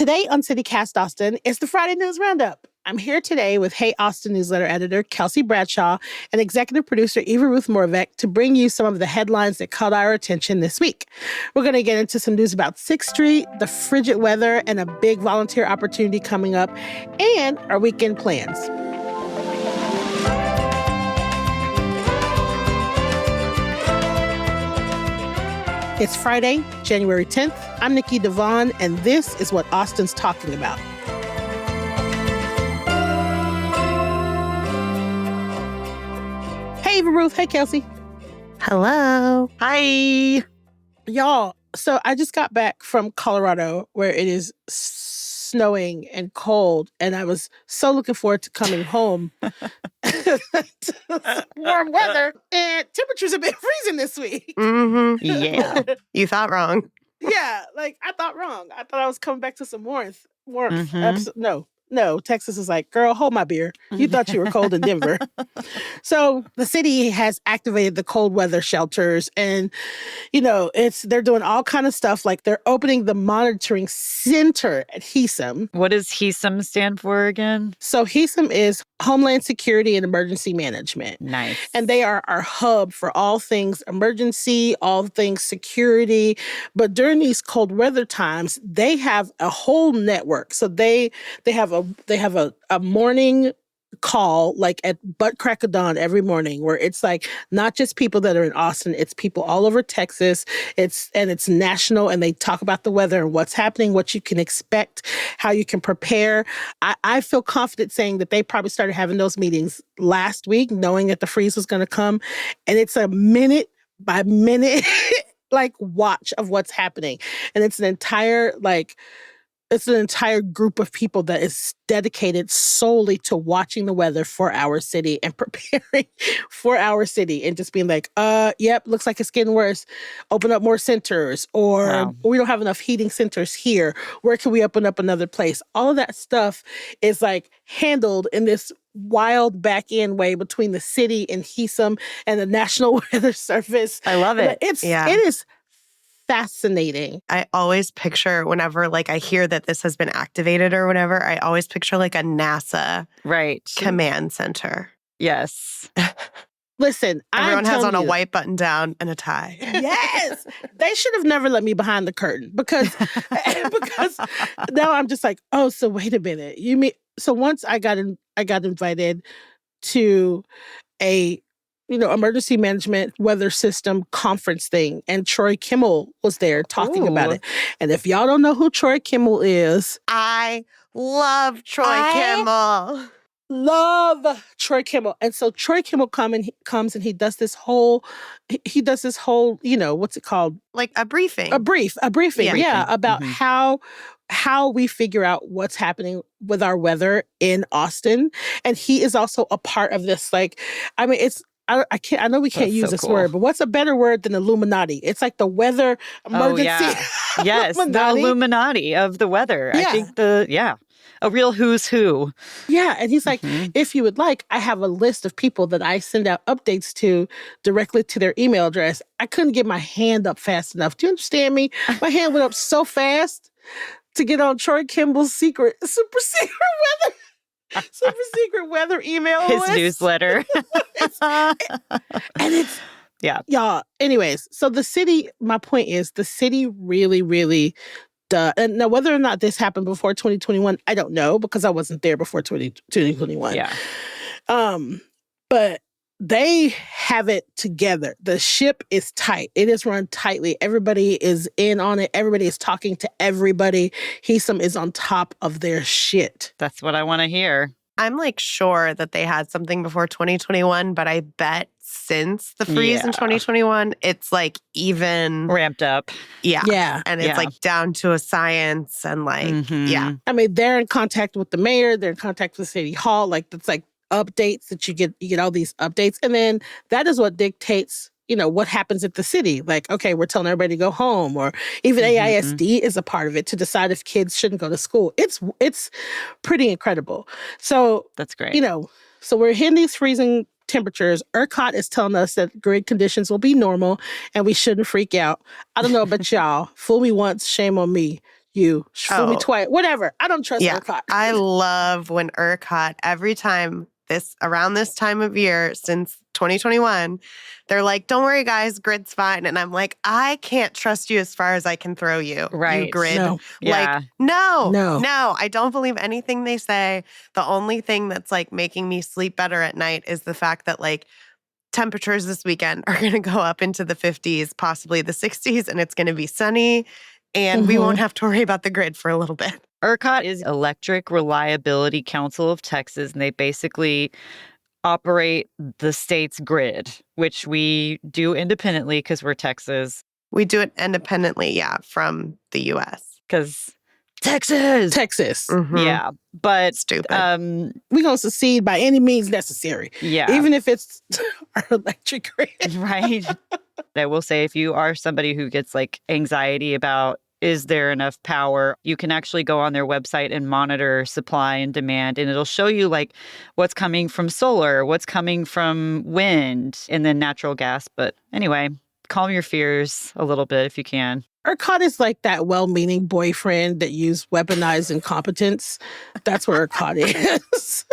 Today on CityCast Austin is the Friday News Roundup. I'm here today with Hey Austin newsletter editor Kelsey Bradshaw and executive producer Eva Ruth Moravec to bring you some of the headlines that caught our attention this week. We're going to get into some news about 6th Street, the frigid weather, and a big volunteer opportunity coming up, and our weekend plans. It's Friday, January 10th. I'm Nikki Devon, and this is what Austin's talking about. Hey, Eva Ruth. Hey, Kelsey. Hello. Hi. Y'all, so I just got back from Colorado where it is snowing and cold, and I was so looking forward to coming home to warm weather, and temperatures have been freezing this week. Mm-hmm. Yeah. You thought wrong. Yeah, like I thought wrong. I thought I was coming back to some warmth. Mhm. No. Texas is like, girl, hold my beer. You thought you were cold in Denver. So the city has activated the cold weather shelters, and they're doing all kind of stuff. Like they're opening the monitoring center at HESM. What does HESM stand for again? So HESM is Homeland Security and Emergency Management. Nice. And they are our hub for all things emergency, all things security. But during these cold weather times, they have a whole network. So they have a morning call like at butt crack of dawn every morning, where it's like not just people that are in Austin, it's people all over Texas. It's national, and they talk about the weather and what's happening, what you can expect, how you can prepare. I feel confident saying that they probably started having those meetings last week, knowing that the freeze was going to come, and it's a minute by minute like watch of what's happening, and it's an entire group of people that is dedicated solely to watching the weather for our city and preparing for our city, and just being like, yep, looks like it's getting worse. Open up more centers, or Wow. we don't have enough heating centers here. Where can we open up another place? All of that stuff is like handled in this wild back end way between the city and HESM and the National Weather Service. I love it. It is fascinating. I always picture whenever I hear that this has been activated or whatever, I always picture like a NASA Right. command center. Yes. Listen, Everyone I'm has on telling a you, white button down and a tie. Yes, they should have never let me behind the curtain because now I'm just like, oh, so wait a minute. You mean so once I got invited to a emergency management weather system conference thing, and Troy Kimmel was there talking about Ooh. it. And if y'all don't know who Troy Kimmel is, I love Troy Kimmel. love Troy Kimmel. And so Troy Kimmel comes and he does this whole, what's it called? Like a briefing. A briefing, Yeah. about Mhm. how we figure out what's happening with our weather in Austin. And he is also a part of this. I know we can't That's use so this cool. word, but what's a better word than Illuminati? It's like the weather emergency. Oh, yeah. Yes, the Illuminati of the weather. Yeah. I think a real who's who. Yeah. And he's like, Mhm. if you would like, I have a list of people that I send out updates to directly to their email address. I couldn't get my hand up fast enough. Do you understand me? My hand went up so fast to get on Troy Kimball's super secret weather email His list. newsletter. And it's, Yeah. y'all, anyways, so my point is the city really, really does. And now whether or not this happened before 2021, I don't know, because I wasn't there before 2021. Yeah. But they have it together. The ship is tight. It is run tightly. Everybody is in on it. Everybody is talking to everybody. HESM is on top of their shit. That's what I want to hear. I'm sure that they had something before 2021, but I bet since the freeze in Yeah. 2021, it's even Ramped up. Yeah. Yeah. And it's Yeah. Down to a science and Mhm. yeah. I mean, they're in contact with the mayor. They're in contact with City Hall. It's updates that you get all these updates. And then that is what dictates, what happens at the city. Okay, we're telling everybody to go home, or even AISD is a part of it to decide if kids shouldn't go to school. It's pretty incredible. So, That's great. so we're hitting these freezing temperatures. ERCOT is telling us that grid conditions will be normal and we shouldn't freak out. I don't know about y'all. Fool me once, shame on me. you. Fool me Oh. twice. Whatever. I don't trust Yeah. ERCOT. I love when ERCOT, every time around this time of year since 2021, they're like, don't worry, guys, grid's fine. And I'm like, I can't trust you as far as I can throw you, you Right. grid. No. Yeah. Like, no, No. I don't believe anything they say. The only thing that's like making me sleep better at night is the fact that like temperatures this weekend are going to go up into the 50s, possibly the 60s, and it's going to be sunny. And we won't have to worry about the grid for a little bit. ERCOT is Electric Reliability Council of Texas, and they basically operate the state's grid, which we do independently because we're Texas. We do it independently, from the U.S. Because Texas! Texas. Mhm. Yeah. But Stupid. We're going to secede by any means necessary. yeah. Even if it's our electric grid. Right. I will say, if you are somebody who gets like anxiety about is there enough power, you can actually go on their website and monitor supply and demand, and it'll show you like what's coming from solar, what's coming from wind, and then natural gas. But anyway, calm your fears a little bit if you can. ERCOT is like that well-meaning boyfriend that used weaponized incompetence. That's where ERCOT is.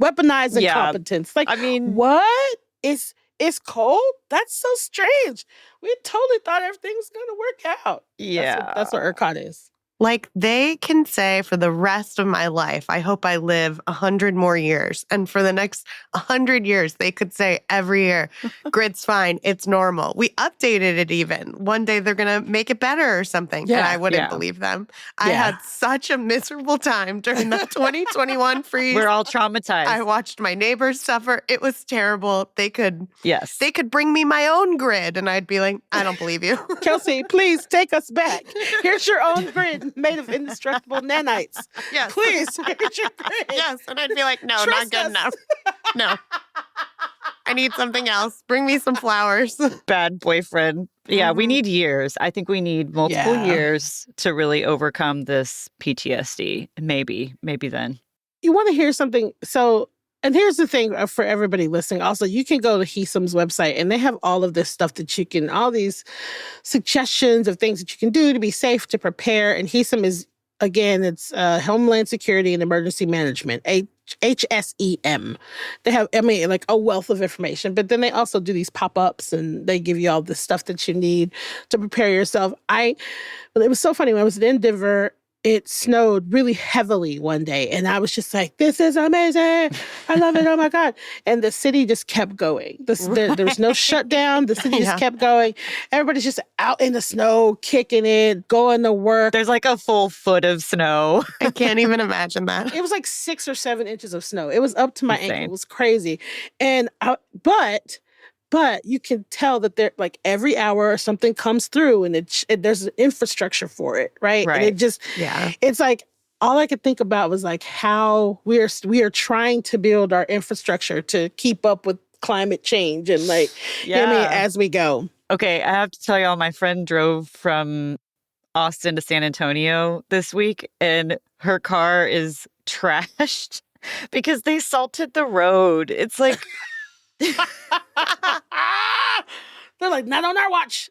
Weaponized Yeah. incompetence. Like, I mean, what? It's cold? That's so strange. We totally thought everything was going to work out. yeah. That's what ERCOT is. Like they can say for the rest of my life, I hope I live 100 more years. And for the next 100 years, they could say every year, grid's fine, it's normal. We updated it even. One day they're going to make it better or something. And Yeah, I wouldn't yeah. believe them. I Yeah. had such a miserable time during the 2021 freeze. We're all traumatized. I watched my neighbors suffer. It was terrible. They could yes. bring me my own grid. And I'd be like, I don't believe you. Kelsey, please take us back. Here's your own grid made of indestructible nanites. Yes. Please, here's your grid. Yes. And I'd be like, no, not Trust good us. enough. No. I need something else. Bring me some flowers. Bad boyfriend. Yeah, we Mhm. need years. I think we need multiple Yeah. years to really overcome this PTSD. Maybe then. You want to hear something? So, and here's the thing for everybody listening. Also, you can go to HESUM's website and they have all of this stuff that you can, all these suggestions of things that you can do to be safe, to prepare. And HESUM is, again, it's Homeland Security and Emergency Management, HSEM. They have, like a wealth of information, but then they also do these pop-ups and they give you all the stuff that you need to prepare yourself. It was so funny when I was in Denver. It snowed really heavily one day, and I was just like, this is amazing. I love it. Oh, my God. And the city just kept going. There was no shutdown. The city just kept going. Everybody's just out in the snow, kicking it, going to work. There's like a full foot of snow. I can't even imagine that. It was like 6 or 7 inches of snow. It was up to my Insane. ankle. It was crazy. And but you can tell that there, like every hour something comes through, and there's an infrastructure for it, right? Right. And it just, Yeah. it's like all I could think about was like how we are trying to build our infrastructure to keep up with climate change and like, you know what I mean, as we go. Okay, I have to tell y'all, my friend drove from Austin to San Antonio this week, and her car is trashed because they salted the road. It's like, They're like, not on our watch.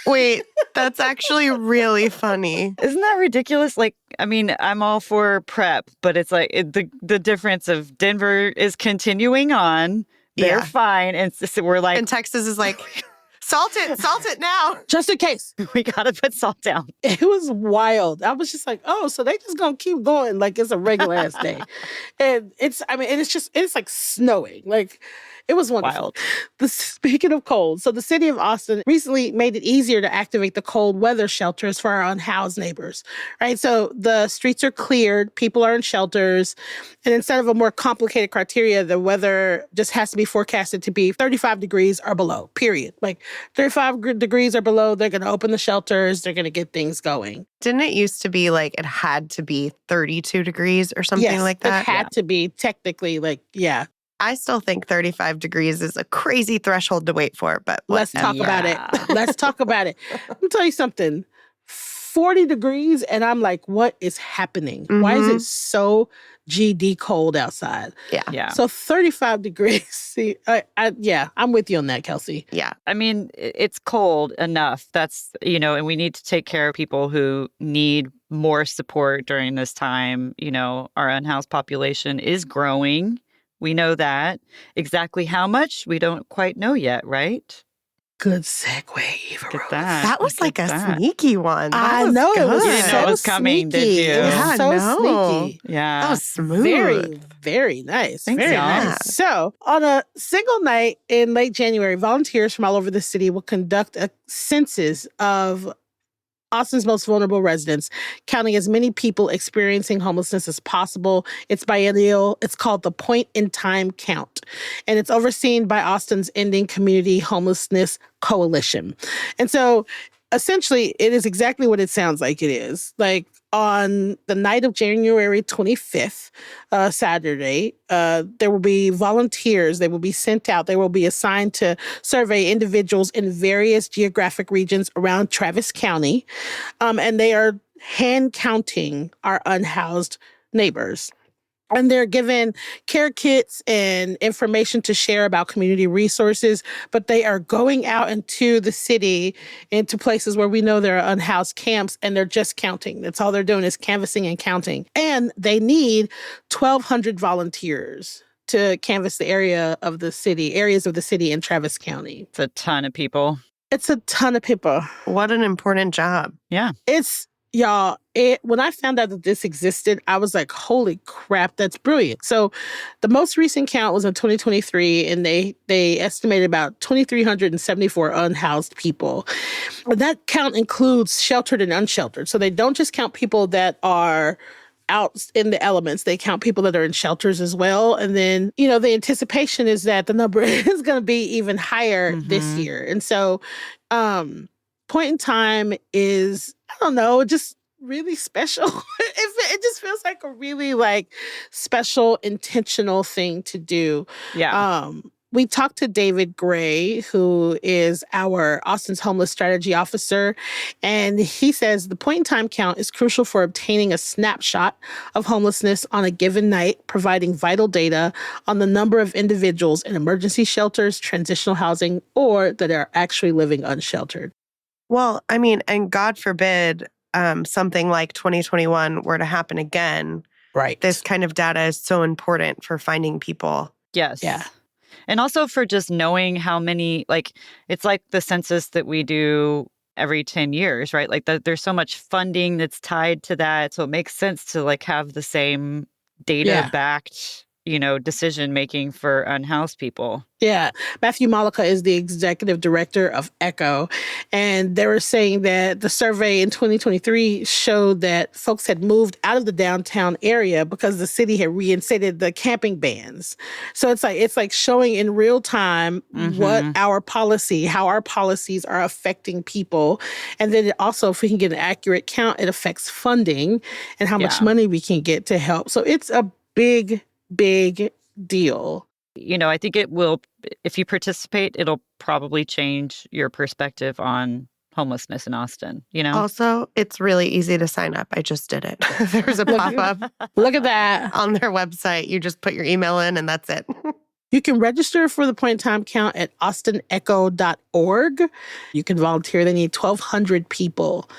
Wait, that's actually really funny. isn't that ridiculous? Like, I mean, I'm all for prep, but it's like the difference of Denver is continuing on. They're Yeah. fine. And so we're like, And Texas is like, salt it now. Just in case. we got to put salt down. It was wild. I was just like, oh, so they just gonna keep going like it's a regular ass day. And it's like snowing. Like, it was wonderful. Wild. Speaking of cold, so the city of Austin recently made it easier to activate the cold weather shelters for our unhoused neighbors, right? So the streets are cleared, people are in shelters, and instead of a more complicated criteria, the weather just has to be forecasted to be 35 degrees or below, period. Like 35 degrees or below, they're going to open the shelters, they're going to get things going. Didn't it used to be like it had to be 32 degrees or something Yes, like that? it had to be technically like, yeah. I still think 35 degrees is a crazy threshold to wait for, but Let's whatever. talk about Yeah. it. Let's talk about it. Let me tell you something. 40 degrees. And I'm like, what is happening? Why is it so GD cold outside? Yeah. Yeah. So 35 degrees. See, yeah, I'm with you on that, Kelsey. Yeah. I mean, it's cold enough. That's, and we need to take care of people who need more support during this time. Our unhoused population is growing. We know that. Exactly how much, we don't quite know yet, right? Good segue, Eva Look Rose. at that. That was Look like at a that. sneaky one. That I was know. It was good. You didn't know it was coming, did sneaky. It was you? Yeah, so no. sneaky. Yeah. That was smooth. Very, very nice. Thanks, very y'all. nice. So, on a single night in late January, volunteers from all over the city will conduct a census of Austin's most vulnerable residents, counting as many people experiencing homelessness as possible. It's biennial. It's called the Point in Time Count, and it's overseen by Austin's Ending Community Homelessness Coalition. And so, essentially, it is exactly what it sounds like it is. Like, on the night of January 25th, Saturday, there will be volunteers. They will be sent out. They will be assigned to survey individuals in various geographic regions around Travis County. And they are hand counting our unhoused neighbors. And they're given care kits and information to share about community resources, but they are going out into the city, into places where we know there are unhoused camps, and they're just counting. That's all they're doing is canvassing and counting. And they need 1,200 volunteers to canvass the areas of the city in Travis County. It's a ton of people. It's a ton of people. What an important job. Yeah. Y'all, when I found out that this existed, I was like, holy crap, that's brilliant. So the most recent count was in 2023, and they estimated about 2,374 unhoused people. And that count includes sheltered and unsheltered. So they don't just count people that are out in the elements. They count people that are in shelters as well. And then, the anticipation is that the number is going to be even higher this year. And so Point in Time is, I don't know, just really special. It just feels like a really special, intentional thing to do. Yeah. We talked to David Gray, who is our Austin's Homeless Strategy Officer, and he says the point in time count is crucial for obtaining a snapshot of homelessness on a given night, providing vital data on the number of individuals in emergency shelters, transitional housing, or that are actually living unsheltered. Well, I mean, and God forbid something like 2021 were to happen again. Right. This kind of data is so important for finding people. Yes. Yeah. And also for just knowing how many, it's like the census that we do every 10 years, right? There's so much funding that's tied to that. So it makes sense to have the same data-backed, decision-making for unhoused people. Yeah. Matthew Malika is the executive director of ECHO. And they were saying that the survey in 2023 showed that folks had moved out of the downtown area because the city had reinstated the camping bans. So it's like showing in real time what how our policies are affecting people. And then also, if we can get an accurate count, it affects funding and how much money we can get to help. So it's a big, big deal. I think it will, if you participate, it'll probably change your perspective on homelessness in Austin, Also, it's really easy to sign up. I just did it. There's a pop-up. Look at that. On their website. You just put your email in and that's it. You can register for the point in time count at austinecho.org. You can volunteer. They need 1,200 people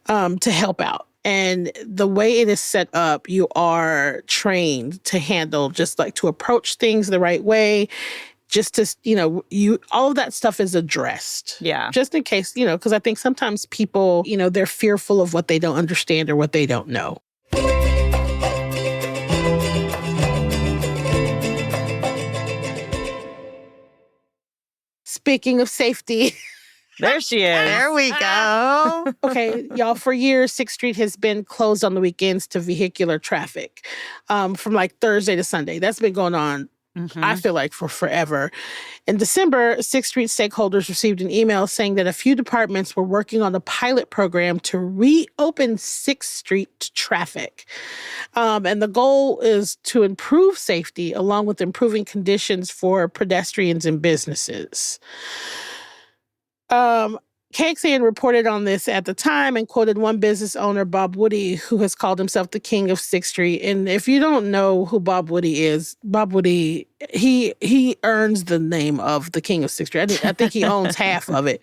to help out. And the way it is set up, you are trained to handle to approach things the right way. Just to, all of that stuff is addressed. Yeah. Just in case, because I think sometimes people, they're fearful of what they don't understand or what they don't know. Speaking of safety. There she is. There we go. Okay, y'all, for years, 6th Street has been closed on the weekends to vehicular traffic from Thursday to Sunday. That's been going on, I feel like, for forever. In December, 6th Street stakeholders received an email saying that a few departments were working on a pilot program to reopen 6th Street to traffic. And the goal is to improve safety along with improving conditions for pedestrians and businesses. KXAN reported on this at the time and quoted one business owner, Bob Woody, who has called himself the king of 6th Street. And if you don't know who Bob Woody is, Bob Woody, he earns the name of the king of 6th Street. I think he owns half of it.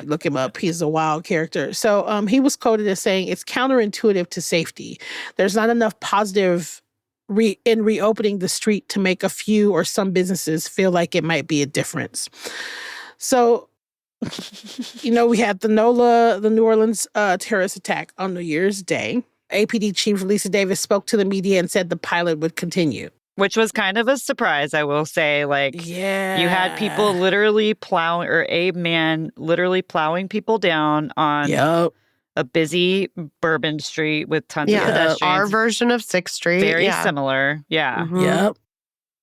Look him up. He's a wild character. So he was quoted as saying, it's counterintuitive to safety. There's not enough positive in reopening the street to make a few or some businesses feel like it might be a difference. So, we had the New Orleans terrorist attack on New Year's Day. APD Chief Lisa Davis spoke to the media and said the pilot would continue. Which was kind of a surprise, I will say. Like, yeah. You had people literally plowing, or a man literally plowing people down on a busy Bourbon Street with tons of pedestrians. Our version of 6th Street. Very similar. Yeah. Mm-hmm.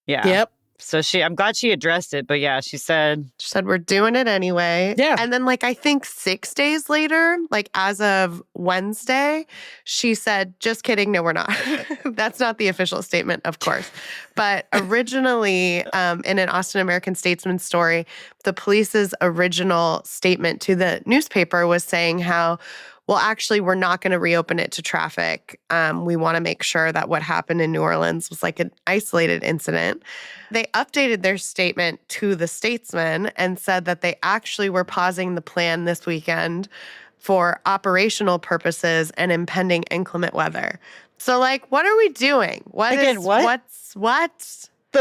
Yeah. Yep. So I'm glad she addressed it, but yeah, she said we're doing it anyway. Yeah. And then I think 6 days later, as of Wednesday, she said, just kidding. No, we're not. That's not the official statement, of course. But originally, in an Austin American-Statesman story, the police's original statement to the newspaper was saying how, well, actually, we're not going to reopen it to traffic. We want to make sure that what happened in New Orleans was an isolated incident. They updated their statement to the Statesman and said that they actually were pausing the plan this weekend for operational purposes and impending inclement weather. So, what are we doing? What? The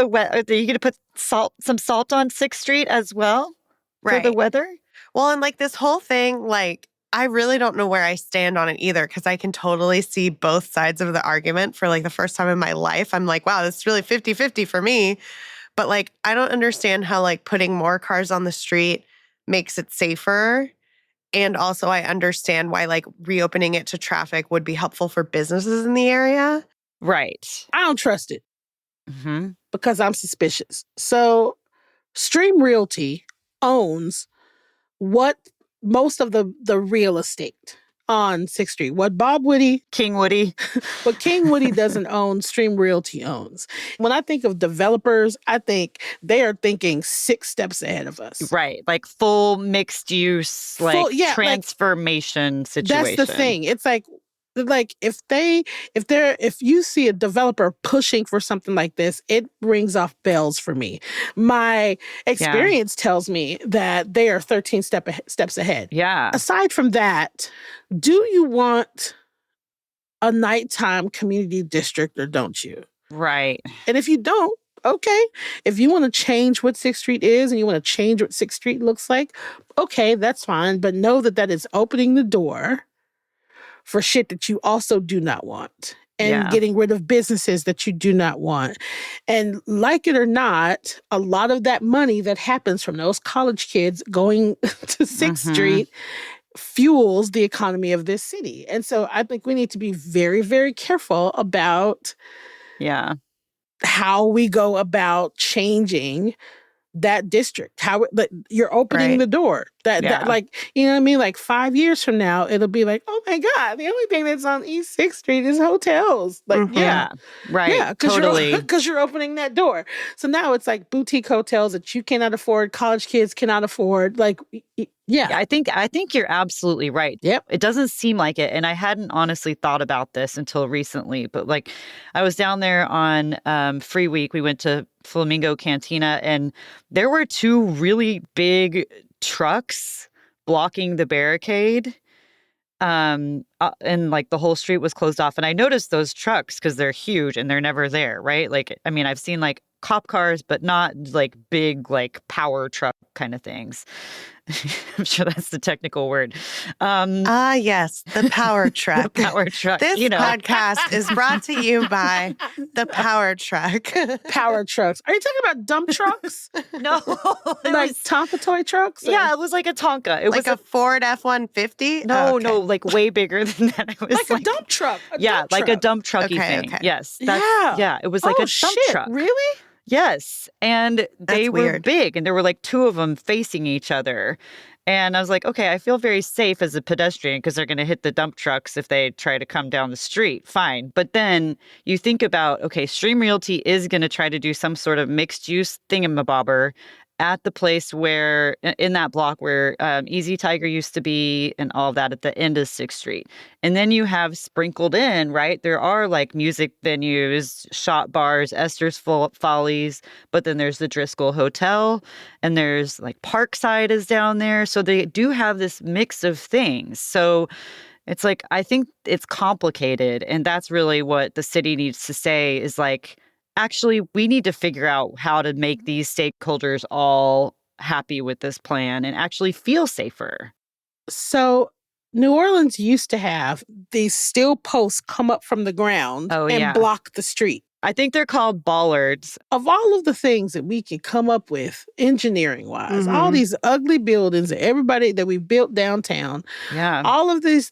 weather? Are you going to put some salt on 6th Street as well for the weather? Well, and this whole thing, I really don't know where I stand on it either, because I can totally see both sides of the argument for the first time in my life. I'm wow, this is really 50-50 for me. But I don't understand how putting more cars on the street makes it safer. And also I understand why reopening it to traffic would be helpful for businesses in the area. Right. I don't trust it because I'm suspicious. So Stream Realty owns most of the real estate on 6th Street. What King Woody doesn't own, Stream Realty owns. When I think of developers, I think they are thinking 6 steps ahead of us. Right. Full mixed use, transformation situation. That's the thing. It's if you see a developer pushing for something like this, it rings off bells for me. My experience tells me that they are 13 steps ahead. Yeah. Aside from that, do you want a nighttime community district or don't you? Right. And if you don't, okay. If you want to change what 6th Street is and you want to change what 6th Street looks like, okay, that's fine. But know that is opening the door for shit that you also do not want, and getting rid of businesses that you do not want. And like it or not, a lot of that money that happens from those college kids going to 6th Street fuels the economy of this city. And so I think we need to be very, very careful about how we go about changing that district, how you're opening the door. That you know what I mean? 5 years from now, it'll be oh my God, the only thing that's on East 6th Street is hotels. Right. Yeah, totally. Because you're opening that door. So now it's boutique hotels that you cannot afford, college kids cannot afford. I think you're absolutely right. Yep. It doesn't seem like it. And I hadn't honestly thought about this until recently. But I was down there on Free Week. We went to Flamingo Cantina, and there were 2 really big trucks blocking the barricade. And the whole street was closed off. And I noticed those trucks because they're huge and they're never there, right? I've seen cop cars, but not big power truck kind of things. I'm sure that's the technical word. Yes, the power truck. The power truck. This podcast is brought to you by the power truck. Power trucks. Are you talking about dump trucks? No. Tonka toy trucks? Yeah, it was a Tonka. It was a Ford F-150? No, way bigger than that. It was a dump truck. A dump trucky thing. Okay. Yes. Yeah. It was a dump truck. Really? Yes. And they were weird. big, and there were 2 of them facing each other. And I was okay, I feel very safe as a pedestrian because they're going to hit the dump trucks if they try to come down the street. Fine. But then you think about, okay, Stream Realty is going to try to do some sort of mixed use thingamabobber at the place where, in that block where Easy Tiger used to be and all of that at the end of 6th Street. And then you have sprinkled in, right? There are like music venues, shot bars, Esther's Follies, but then there's the Driscoll Hotel and there's like Parkside is down there. So they do have this mix of things. So it's like, I think it's complicated. And that's really what the city needs to say is like, actually, we need to figure out how to make these stakeholders all happy with this plan and actually feel safer. So New Orleans used to have these steel posts come up from the ground and block the street. I think they're called bollards. Of all of the things that we can come up with engineering-wise, all these ugly buildings that everybody that we built downtown, all of this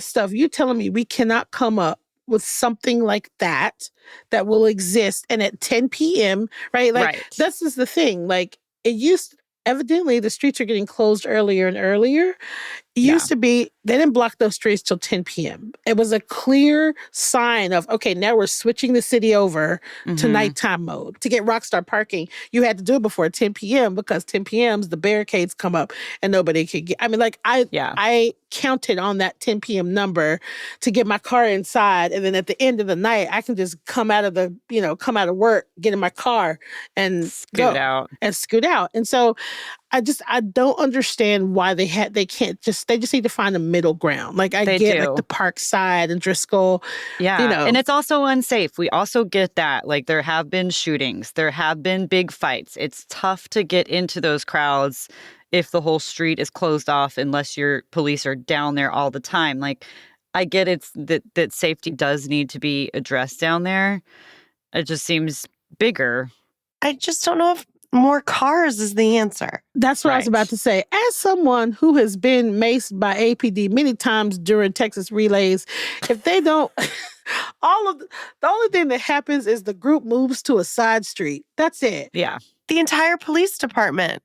stuff, you're telling me we cannot come up with something like that will exist and at 10 p.m., right? Like, this is the thing. Like, evidently the streets are getting closed earlier and earlier. It used to be, they didn't block those streets till 10 p.m. It was a clear sign of, okay, now we're switching the city over to nighttime mode. To get Rockstar parking, you had to do it before 10 p.m. because 10 p.m. the barricades come up and nobody could get, I mean, like I counted on that 10 p.m. number to get my car inside. And then at the end of the night, I can just come out of work, get in my car and scoot out. And so I don't understand why they just need to find a middle ground. Like I get like the Parkside and Driscoll. Yeah. And it's also unsafe. We also get that. Like there have been shootings. There have been big fights. It's tough to get into those crowds if the whole street is closed off unless your police are down there all the time. Like I get it's that safety does need to be addressed down there. It just seems bigger. I just don't know if more cars is the answer. That's what I was about to say. As someone who has been maced by APD many times during Texas relays, if they don't, the only thing that happens is the group moves to a side street. That's it. Yeah. The entire police department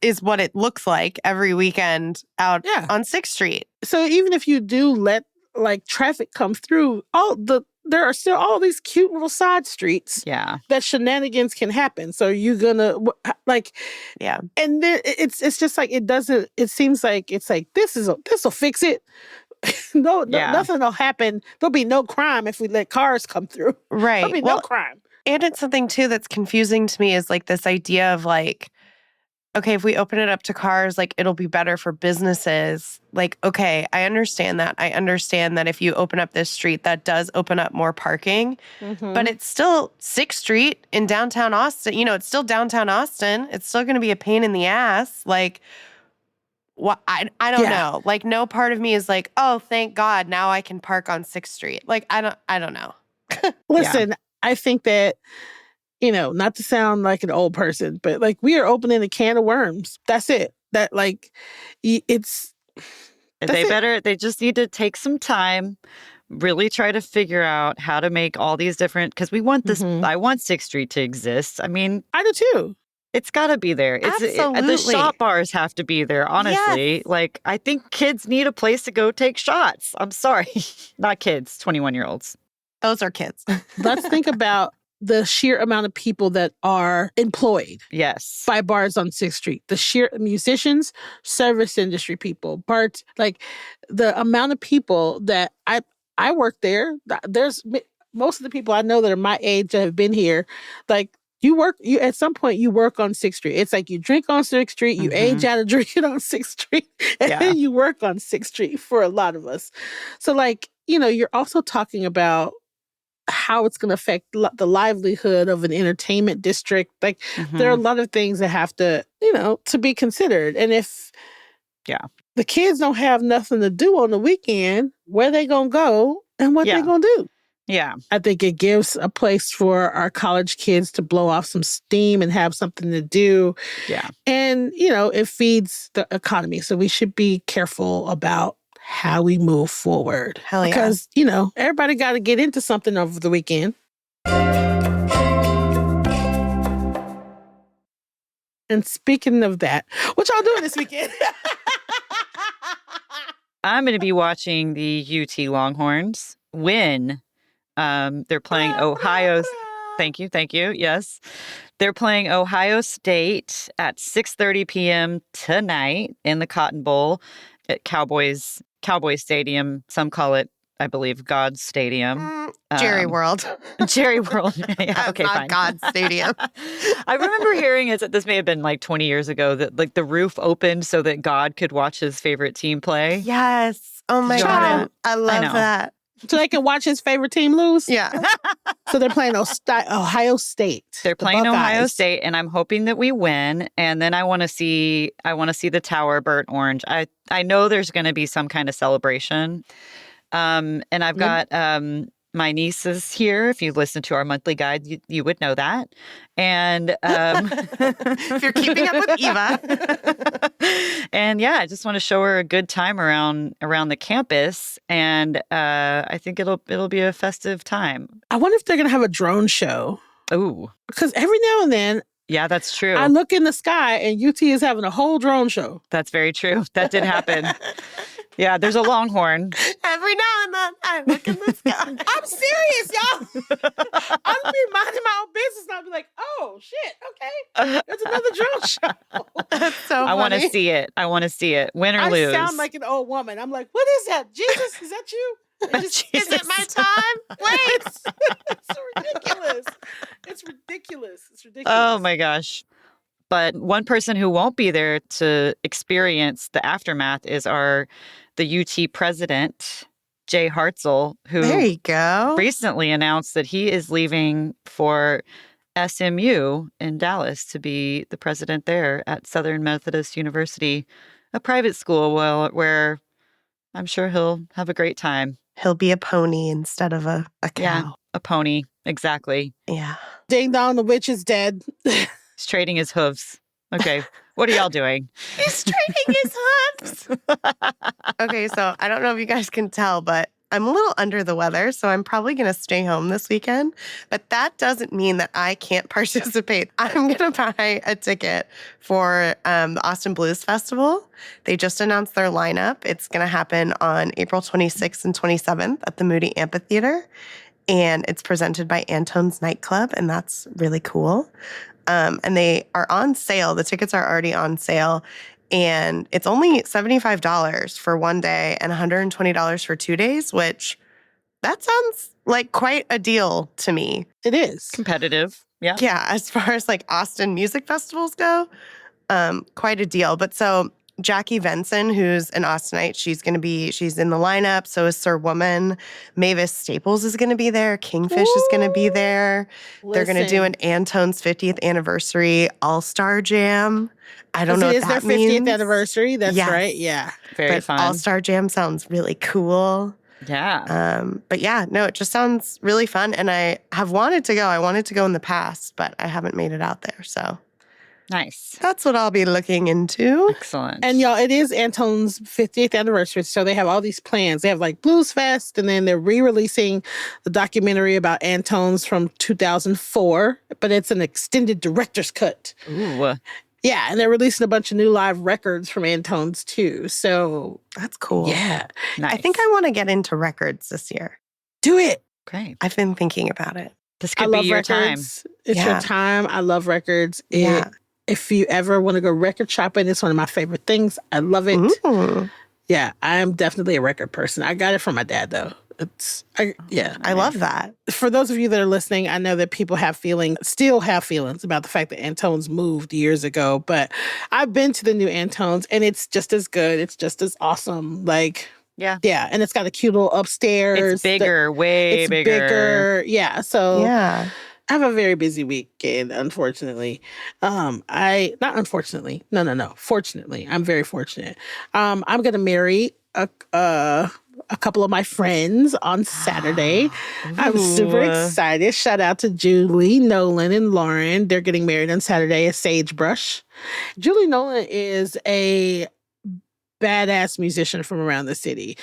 is what it looks like every weekend out on 6th Street. So even if you do let like traffic come through, there are still all these cute little side streets that shenanigans can happen. So you're gonna and then it's just like it seems like it's like this will fix it. Nothing will happen. There'll be no crime if we let cars come through. Right. There'll be no crime. And it's something too that's confusing to me is like this idea of like, okay, if we open it up to cars, like it'll be better for businesses. Like, okay, I understand that. I understand that if you open up this street, that does open up more parking. But it's still 6th Street in downtown Austin. It's still downtown Austin. It's still going to be a pain in the ass. Like, what? I don't know. Like, no part of me is like, oh, thank God, now I can park on 6th Street. Like, I don't know. Listen, I think that, not to sound like an old person, but like we are opening a can of worms. That's it. That like, they just need to take some time, really try to figure out how to make all these different, because we want this, I want 6th Street to exist. I mean, I do too. It's got to be there. Absolutely. The shot bars have to be there, honestly. Like, I think kids need a place to go take shots. I'm sorry. Not kids, 21-year-olds. Those are kids. Let's think about the sheer amount of people that are employed by bars on 6th Street. The sheer musicians, service industry people, bars, like the amount of people that I work there. There's most of the people I know that are my age that have been here, like you at some point you work on 6th Street. It's like you drink on 6th Street, you age out of drinking on 6th Street, and then you work on 6th Street for a lot of us. So like, you're also talking about how it's going to affect the livelihood of an entertainment district. Like there are a lot of things that have to, to be considered. And if the kids don't have nothing to do on the weekend, where they going to go and what they going to do? Yeah. I think it gives a place for our college kids to blow off some steam and have something to do. Yeah. And, it feeds the economy. So we should be careful about how we move forward. Hell yeah. Because, everybody got to get into something over the weekend. And speaking of that, what y'all doing this weekend? I'm going to be watching the UT Longhorns win. They're playing Ohio. Thank you. Yes. They're playing Ohio State at 6:30 p.m. tonight in the Cotton Bowl at Cowboys Stadium. Some call it, I believe, God's Stadium. Jerry World. Jerry World. Yeah, okay, Not fine. God's Stadium. I remember hearing it. This may have been like 20 years ago that like the roof opened so that God could watch his favorite team play. Yes. Oh my Child. God. I love know. that. So they can watch his favorite team lose? Yeah. So they're playing Ohio State. They're the playing Ohio Buckeyes. State, and I'm hoping that we win. And then I want to see the tower burnt orange. I know there's going to be some kind of celebration. And I've got my nieces here. If you listen to our monthly guide, you would know that. And If you're keeping up with Eva. and yeah, I just want to show her a good time around the campus, and I think it'll be a festive time. I wonder if they're going to have a drone show. Ooh, Because every now and then yeah, that's true. I look in the sky and UT is having a whole drone show. That's very true. That did happen. Yeah, there's a Longhorn. Every now and then I look in the sky. I'm serious, y'all. I'll be minding my own business and I'll be like, oh, shit, okay. There's another drone show. That's so funny. I want to see it. I want to see it. Win or I lose. sound like an old woman. I'm like, what is that? Jesus, is that you? Is it my time? Wait. It's ridiculous. It's ridiculous. It's ridiculous. Oh my gosh. But one person who won't be there to experience the aftermath is the UT president, Jay Hartzell, who There you go. recently announced that he is leaving for SMU in Dallas to be the president there at Southern Methodist University, a private school where I'm sure he'll have a great time. He'll be a pony instead of a Yeah, cow. a pony. Exactly. Yeah. Ding dong, the witch is dead. He's trading his hooves. Okay. What are y'all doing? He's trading his hooves. Okay, so I don't know if you guys can tell, but I'm a little under the weather, so I'm probably going to stay home this weekend. But that doesn't mean that I can't participate. I'm going to buy a ticket for the Austin Blues Festival. They just announced their lineup. It's going to happen on April 26th and 27th at the Moody Amphitheater. And it's presented by Antone's Nightclub, and that's really cool. And they are on sale. The tickets are already on sale. And it's only $75 for one day and $120 for 2 days, which that sounds like quite a deal to me. It is. Competitive. Yeah. Yeah, as far as like Austin music festivals go, quite a deal. But so Jackie Venson, who's an Austinite, she's in the lineup. So is Sir Woman. Mavis Staples is going to be there. Kingfish is going to be there. They're going to do an Antone's 50th anniversary all-star jam. I don't know It what is that their 50th means. anniversary. That's Yes. right. Yeah. Very But fun. all-star jam sounds really cool. Yeah. But yeah, no, it just sounds really fun. And I have wanted to go. I wanted to go in the past, but I haven't made it out there. So Nice. that's what I'll be looking into. Excellent. And y'all, it is Antone's 50th anniversary. So they have all these plans. They have like Blues Fest, and then they're re-releasing the documentary about Antone's from 2004, but it's an extended director's cut. Ooh. Yeah, and they're releasing a bunch of new live records from Antone's too. So That's cool. yeah, Nice. I think I want to get into records this year. do it. Great. I've been thinking about it. This I could be love your records. time. It's Yeah. your time. I love records. Yeah. If you ever want to go record shopping, it's one of my favorite things. I love it. Ooh, Yeah, I am definitely a record person. I got it from my dad though. I love that. For those of you that are listening, I know that people still have feelings about the fact that Antone's moved years ago, but I've been to the new Antone's and it's just as good. It's just as awesome. Like, Yeah. yeah, and it's got a cute little upstairs. It's bigger, way It's bigger. Yeah, so Yeah. I have a very busy weekend, unfortunately. Not unfortunately. No. Fortunately, I'm very fortunate. I'm gonna marry a couple of my friends on Saturday. I'm super Ooh. excited. Shout out to Julie, Nolan, and Lauren. They're getting married on Saturday at Sagebrush. Julie Nolan is a badass musician from around the city.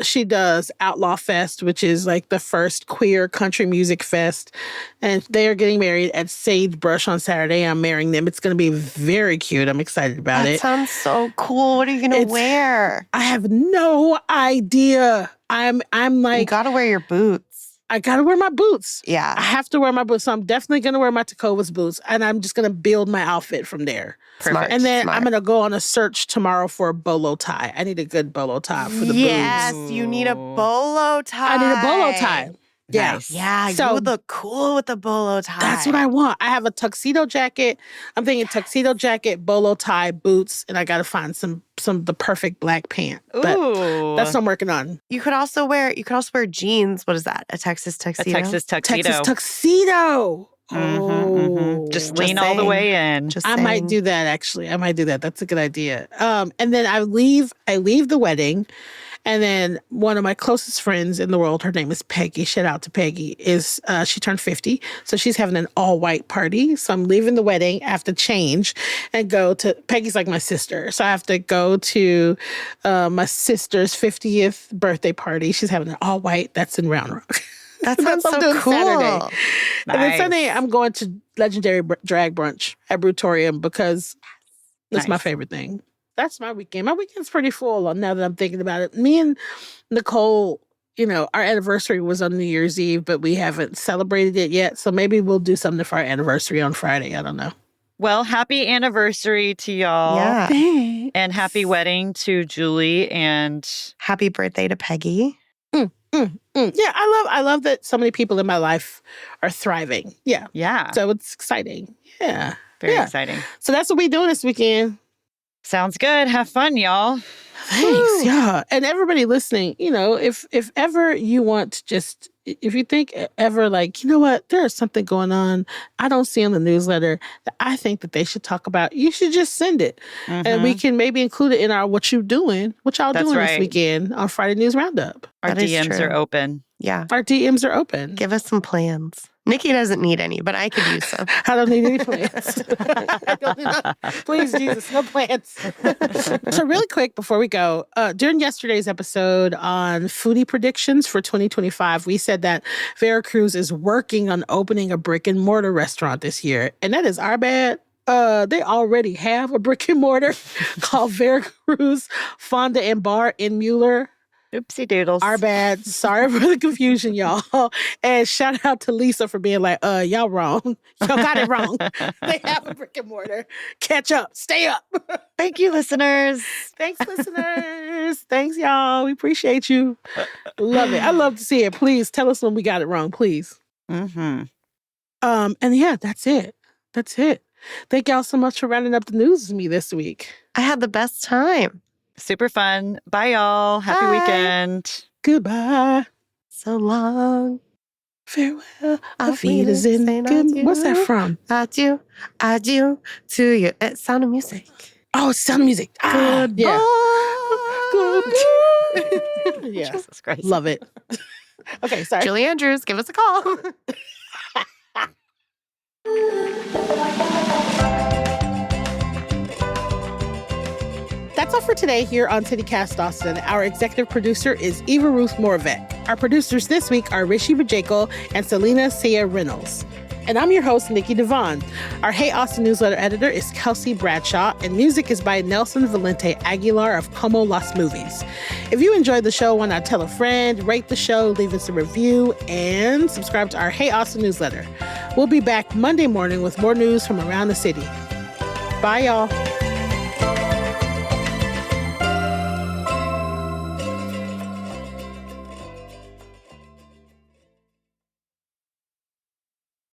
She does Outlaw Fest, which is like the first queer country music fest. And they are getting married at Sagebrush on Saturday. I'm marrying them. It's going to be very cute. I'm excited about That it. sounds so cool. What are you going to It's- wear? I have no idea. I'm You like, got to wear your boots. I gotta wear my boots. I Yeah. have to wear my boots. So I'm definitely gonna wear my Tecovas boots, and I'm just gonna build my outfit from there. Smart. And then smart. I'm gonna go on a search tomorrow for a bolo tie. I need a good bolo tie for the Yes, boots. you need a bolo tie. I need a bolo tie. Yeah. Nice. Yeah, you So- would look cool with the bolo tie. That's what I want. I have a tuxedo jacket. I'm thinking tuxedo jacket, bolo tie, boots, and I gotta find some the perfect black pant. But Ooh. that's what I'm working on. You could also wear jeans. What is that? A Texas a tuxedo? Texas tuxedo. Texas tuxedo. Just Just lean all the saying. way in. Just I might saying. do that actually. I might do that. That's a good idea. And then I leave the wedding, and then one of my closest friends in the world, her name is Peggy. Shout out to Peggy. She turned 50, so she's having an all white party. So I'm leaving the wedding. I have to change and go to Peggy's like my sister, so I have to go to my sister's 50th birthday party. She's having an all white. That's in Round Rock. That That's sounds what I'm so doing cool. Saturday. And then Nice. Sunday, I'm going to Legendary Drag Brunch at Brutorium because that's my Nice. favorite thing. That's my weekend. My weekend's pretty full now that I'm thinking about it. Me and Nicole, our anniversary was on New Year's Eve, but we haven't celebrated it yet. So maybe we'll do something for our anniversary on Friday. I don't know. Well, happy anniversary to y'all. Yeah. Thanks. And happy wedding to Julie and Happy birthday to Peggy. Yeah, I love that so many people in my life are thriving. Yeah. yeah, So it's exciting. Yeah. very yeah. exciting. So that's what we doing this weekend. Sounds good. Have fun, y'all. Thanks, yeah. And everybody listening, if ever you want to if you think ever like, you know what, there's something going on I don't see on the newsletter that I think that they should talk about, you should just send it. And we can maybe include it in our what y'all doing That's this right. weekend on Friday News Roundup. Our That is DMs true. are open. Yeah. Our DMs are open. Give us some plans. Nikki doesn't need any, but I could use some. I don't need any plans. I don't need Please, Jesus, no plans. So really quick before we go, during yesterday's episode on foodie predictions for 2025, we said that Veracruz is working on opening a brick and mortar restaurant this year. And that is our bad. They already have a brick and mortar called Veracruz Fonda and Bar in Mueller. Oopsie doodles. Our bad. Sorry for the confusion, y'all. And shout out to Lisa for being like, y'all wrong. Y'all got it wrong. They have a brick and mortar. Catch up. Stay up. Thank you, listeners. Thanks, listeners. Thanks, y'all. We appreciate you. Love it. I love to see it. Please tell us when we got it wrong, please. Mm-hmm. And yeah, that's it. That's it. Thank y'all so much for rounding up the news with me this week. I had the best time. Super fun. Bye, y'all. Happy Bye. weekend. Goodbye. So long. Farewell. Auf Wiedersehen. Wiedersehen. Good. What's that from? Adieu to you. It's Sound of Music. Oh, it's Sound of Music. Ah, yeah. Good. Yeah. Jesus Christ. Love it. Okay, sorry. Julie Andrews, give us a call. That's all for today here on CityCast Austin. Our executive producer is Eva Ruth Moravec. Our producers this week are Rishi Bajekal and Selena Sia Reynolds. And I'm your host, Nikki Devon. Our Hey Austin newsletter editor is Kelsey Bradshaw, and music is by Nelson Valente Aguilar of Como Las Movies. If you enjoyed the show, why not tell a friend, rate the show, leave us a review, and subscribe to our Hey Austin newsletter. We'll be back Monday morning with more news from around the city. Bye, y'all.